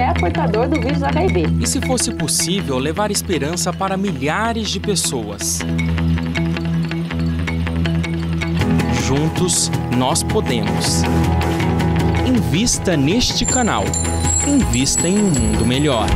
é portador do vírus HIV. E se fosse possível levar esperança para milhares de pessoas? Juntos, nós podemos. Invista neste canal. Invista em um mundo melhor.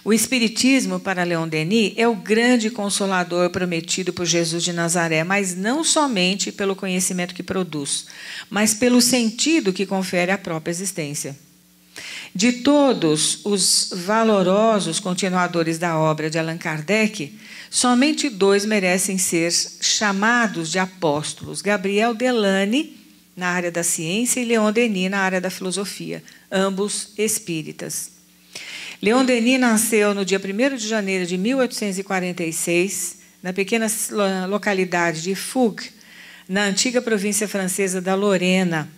O Espiritismo, para Leon Denis, é o grande consolador prometido por Jesus de Nazaré, mas não somente pelo conhecimento que produz, mas pelo sentido que confere à própria existência. De todos os valorosos continuadores da obra de Allan Kardec, somente 2 merecem ser chamados de apóstolos: Gabriel Delany, na área da ciência, e Leon Denis, na área da filosofia, ambos espíritas. Leon Denis nasceu no dia 1º de janeiro de 1846, na pequena localidade de Fougue, na antiga província francesa da Lorena,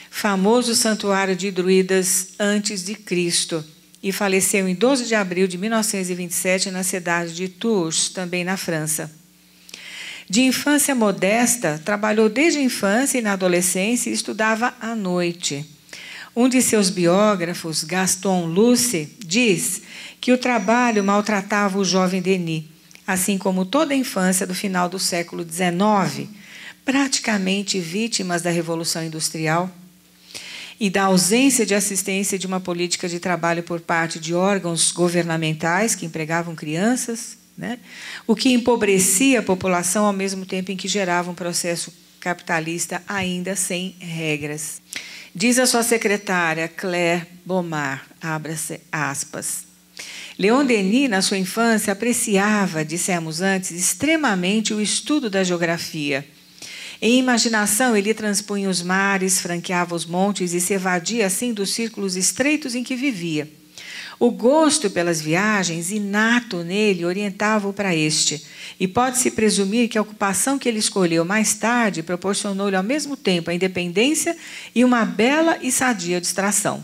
famoso santuário de druidas antes de Cristo, e faleceu em 12 de abril de 1927 na cidade de Tours, também na França. De infância modesta, trabalhou desde a infância e na adolescência e estudava à noite. Um de seus biógrafos, Gaston Luce, diz que o trabalho maltratava o jovem Denis, assim como toda a infância do final do século XIX, praticamente vítimas da Revolução Industrial e da ausência de assistência de uma política de trabalho por parte de órgãos governamentais que empregavam crianças, né? O que empobrecia a população ao mesmo tempo em que gerava um processo capitalista ainda sem regras. Diz a sua secretária, Claire Bomar, abre-se aspas, Leon Denis, na sua infância, apreciava, dissemos antes, extremamente o estudo da geografia. Em imaginação, ele transpunha os mares, franqueava os montes e se evadia assim dos círculos estreitos em que vivia. O gosto pelas viagens, inato nele, orientava-o para este, e pode-se presumir que a ocupação que ele escolheu mais tarde proporcionou-lhe ao mesmo tempo a independência e uma bela e sadia distração.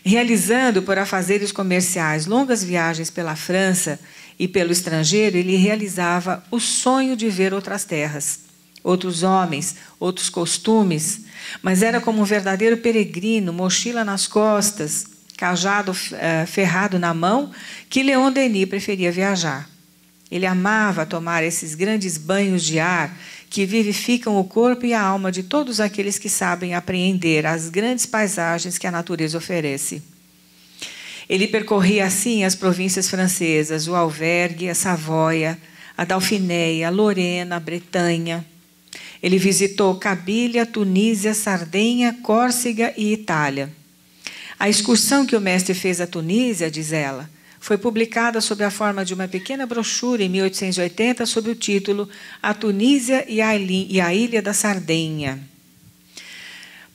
Realizando por afazeres comerciais longas viagens pela França e pelo estrangeiro, ele realizava o sonho de ver outras terras, outros homens, outros costumes, mas era como um verdadeiro peregrino, mochila nas costas, cajado ferrado na mão, que Leon Denis preferia viajar. Ele amava tomar esses grandes banhos de ar que vivificam o corpo e a alma de todos aqueles que sabem apreender as grandes paisagens que a natureza oferece. Ele percorria assim as províncias francesas, o Alvergue, a Savoia, a Dauphinéia, a Lorena, a Bretanha. Ele visitou Cabília, Tunísia, Sardenha, Córcega e Itália. A excursão que o mestre fez à Tunísia, diz ela, foi publicada sob a forma de uma pequena brochura em 1880 sob o título A Tunísia e a Ilha da Sardenha.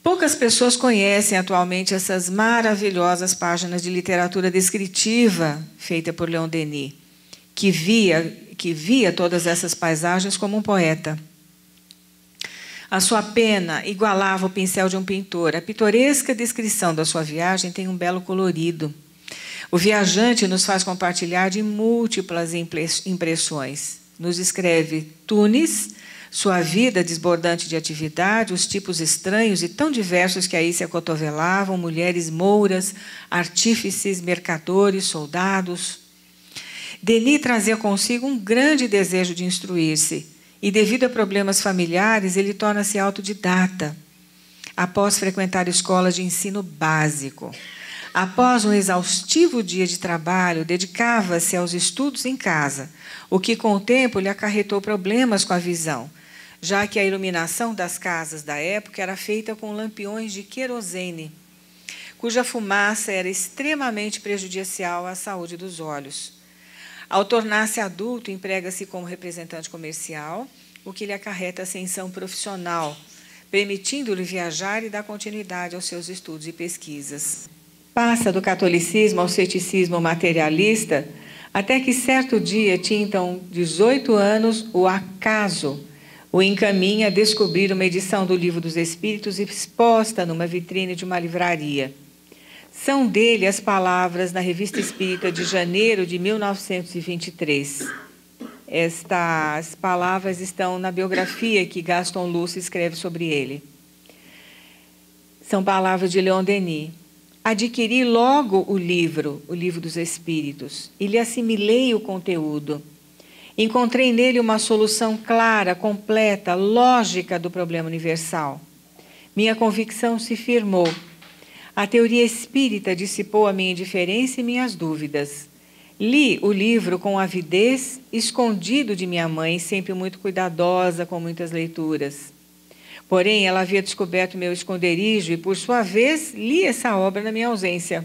Poucas pessoas conhecem atualmente essas maravilhosas páginas de literatura descritiva feita por Leon Denis, que via todas essas paisagens como um poeta. A sua pena igualava o pincel de um pintor. A pitoresca descrição da sua viagem tem um belo colorido. O viajante nos faz compartilhar de múltiplas impressões. Nos descreve Tunis, sua vida desbordante de atividade, os tipos estranhos e tão diversos que aí se acotovelavam, mulheres mouras, artífices, mercadores, soldados. Denis trazia consigo um grande desejo de instruir-se, e, devido a problemas familiares, ele torna-se autodidata, após frequentar escolas de ensino básico. Após um exaustivo dia de trabalho, dedicava-se aos estudos em casa, o que, com o tempo, lhe acarretou problemas com a visão, já que a iluminação das casas da época era feita com lampiões de querosene, cuja fumaça era extremamente prejudicial à saúde dos olhos. Ao tornar-se adulto, emprega-se como representante comercial, o que lhe acarreta ascensão profissional, permitindo-lhe viajar e dar continuidade aos seus estudos e pesquisas. Passa do catolicismo ao ceticismo materialista, até que certo dia tinha então 18 anos o acaso, o encaminha a descobrir uma edição do Livro dos Espíritos exposta numa vitrine de uma livraria. São dele as palavras na Revista Espírita de janeiro de 1923. Estas palavras estão na biografia que Gaston Luce escreve sobre ele. São palavras de Leon Denis. Adquiri logo o Livro dos Espíritos, e lhe assimilei o conteúdo. Encontrei nele uma solução clara, completa, lógica do problema universal. Minha convicção se firmou. A teoria espírita dissipou a minha indiferença e minhas dúvidas. Li o livro com avidez, escondido de minha mãe, sempre muito cuidadosa com muitas leituras. Porém, ela havia descoberto meu esconderijo e, por sua vez, li essa obra na minha ausência.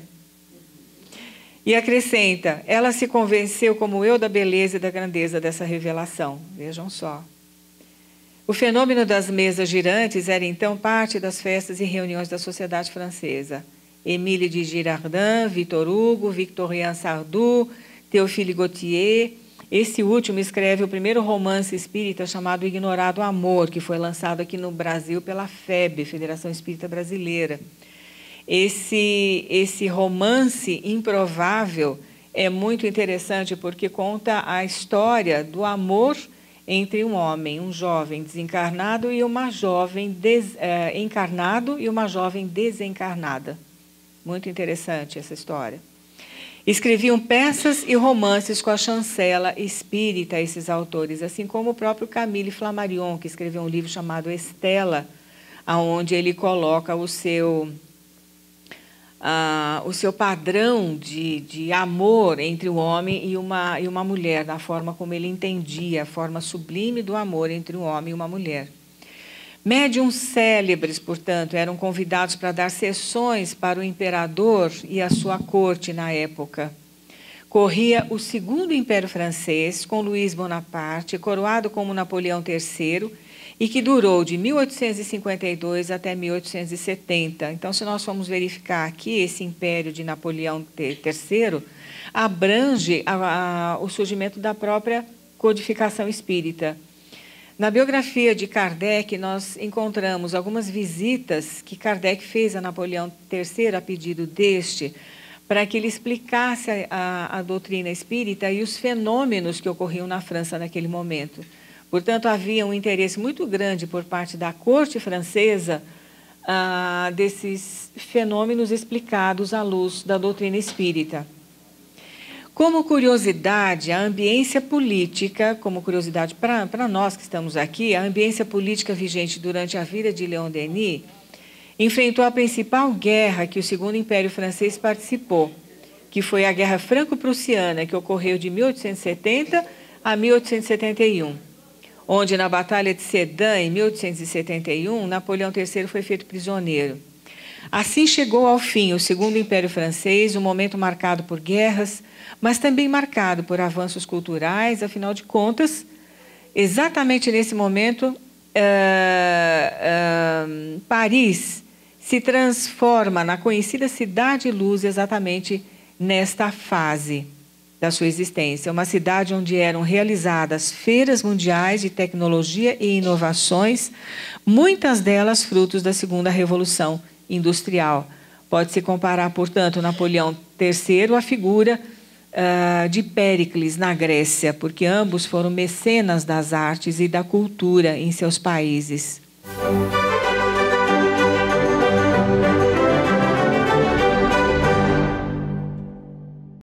E acrescenta, ela se convenceu como eu da beleza e da grandeza dessa revelação. Vejam só. O fenômeno das mesas girantes era então parte das festas e reuniões da sociedade francesa. Émile de Girardin, Victor Hugo, Victorien Sardou, Théophile Gautier. Esse último escreve o primeiro romance espírita chamado Ignorado Amor, que foi lançado aqui no Brasil pela FEB, Federação Espírita Brasileira. Esse romance improvável é muito interessante porque conta a história do amor entre um homem, um jovem desencarnado e uma jovem encarnado e uma jovem desencarnada. Muito interessante essa história. Escreviam peças e romances com a chancela espírita, esses autores, assim como o próprio Camille Flammarion, que escreveu um livro chamado Estela, onde ele coloca o seu padrão de amor entre o homem e uma mulher, da forma como ele entendia, a forma sublime do amor entre um homem e uma mulher. Médiuns célebres, portanto, eram convidados para dar sessões para o imperador e a sua corte na época. Corria o Segundo Império Francês, com Luís Bonaparte, coroado como Napoleão III, e que durou de 1852 até 1870. Então, se nós formos verificar aqui, esse império de Napoleão III abrange o surgimento da própria codificação espírita. Na biografia de Kardec, nós encontramos algumas visitas que Kardec fez a Napoleão III a pedido deste, para que ele explicasse a doutrina espírita e os fenômenos que ocorriam na França naquele momento. Portanto, havia um interesse muito grande por parte da corte francesa desses fenômenos explicados à luz da doutrina espírita. Como curiosidade, a ambiência política, como curiosidade para nós que estamos aqui, a ambiência política vigente durante a vida de Leon Denis enfrentou a principal guerra que o Segundo Império Francês participou, que foi a Guerra Franco-Prussiana, que ocorreu de 1870 a 1871, onde na Batalha de Sedan, em 1871, Napoleão III foi feito prisioneiro. Assim chegou ao fim o Segundo Império Francês, um momento marcado por guerras, mas também marcado por avanços culturais. Afinal de contas, exatamente nesse momento, Paris se transforma na conhecida Cidade Luz, exatamente nesta fase da sua existência. Uma cidade onde eram realizadas feiras mundiais de tecnologia e inovações, muitas delas frutos da Segunda Revolução Industrial. Pode-se comparar, portanto, Napoleão III à figura de Péricles na Grécia, porque ambos foram mecenas das artes e da cultura em seus países.